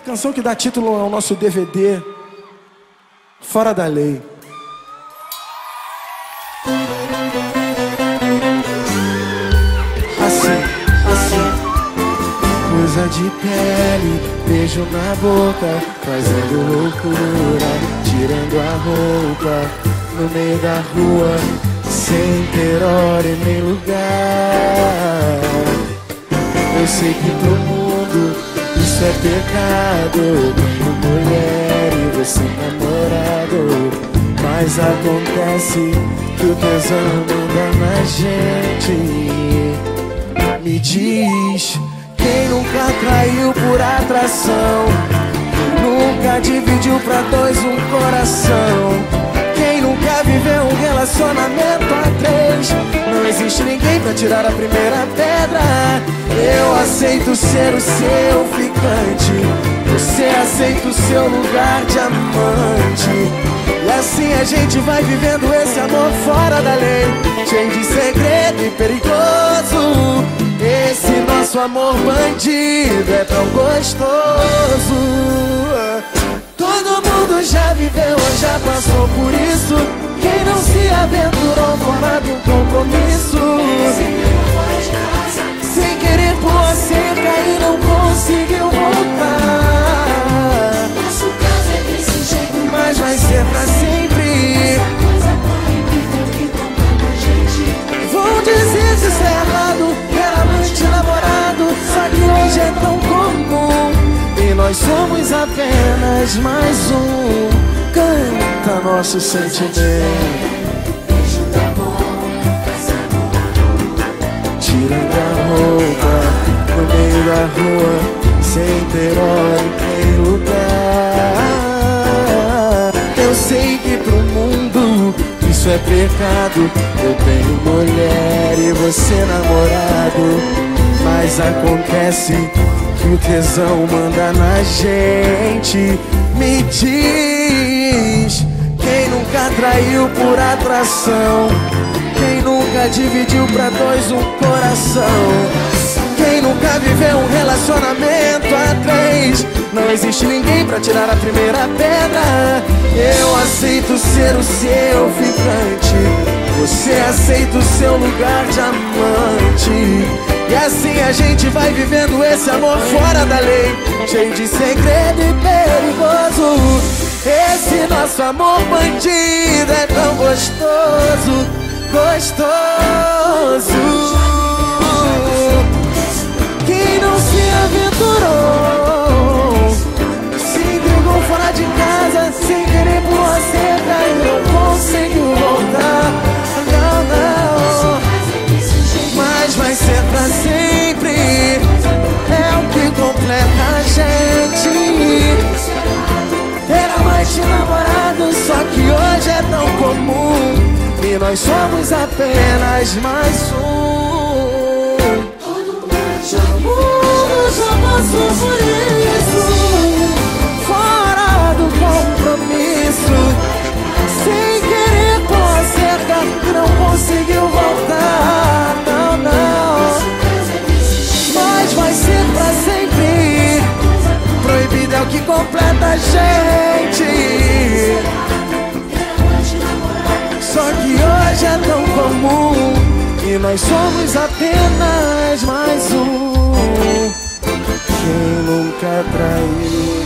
canção que dá título ao nosso DVD, Fora da Lei. Assim, coisa de pele, beijo na boca, fazendo loucura, tirando a roupa, no meio da rua, sem ter hora e nem lugar. Eu sei que pro mundo isso é pecado, eu tenho mulher e você namorado, mas acontece que o tesão manda na gente. Me diz, quem nunca traiu por atração? Quem nunca dividiu pra dois um coração? Quem nunca viveu um relacionamento a três? Não existe ninguém pra tirar a primeira pedra. Eu aceito ser o seu ficante, você aceita o seu lugar de amante. E assim a gente vai vivendo esse amor fora da lei, cheio de segredo e perigoso. Esse nosso amor bandido é tão gostoso. Todo mundo já viveu ou já passou por isso. Quem não se aventurou fora de um compromisso, sem querer pular cerca e não conseguiu voltar. Nosso caso é desse jeito, mas vai ser pra sempre. Coisa proibida que comanda a gente. Vão dizer se isso é errado, era amante, namorado, só que hoje é tão comum. E nós somos apenas mais um. Canta nosso sentimento, Beijo na boca, fazendo tirando a roupa, no meio da rua, sem ter hora e nem lugar. Eu sei que pro mundo isso é pecado, eu tenho mulher e você namorado, mas acontece que o tesão manda na gente. Me diz, quem nunca traiu por atração? Quem nunca dividiu pra dois um coração? Quem nunca viveu um relacionamento a três? Não existe ninguém pra tirar a primeira pedra. Eu aceito ser o seu ficante, você aceita o seu lugar de amante. E assim a gente vai vivendo esse amor fora da lei, cheio de segredo e perigoso. Esse nosso amor bandido é tão gostoso, gostoso. Quem não se aventurou, se entregou fora de casa, sem querer pular cerca e não conseguiu voltar. Não, não, mas vai ser pra sempre. É o que completa a gente. Ter amante e namorado, só que hoje é tão comum. E nós somos apenas mais um. Todo mundo já passou por isso, fora do compromisso, sem querer pular cerca e não conseguiu voltar. Não, não, mas vai ser pra sempre. Proibido é o que completa a gente. Só que hoje é tão comum e nós somos apenas mais um. Quem nunca traiu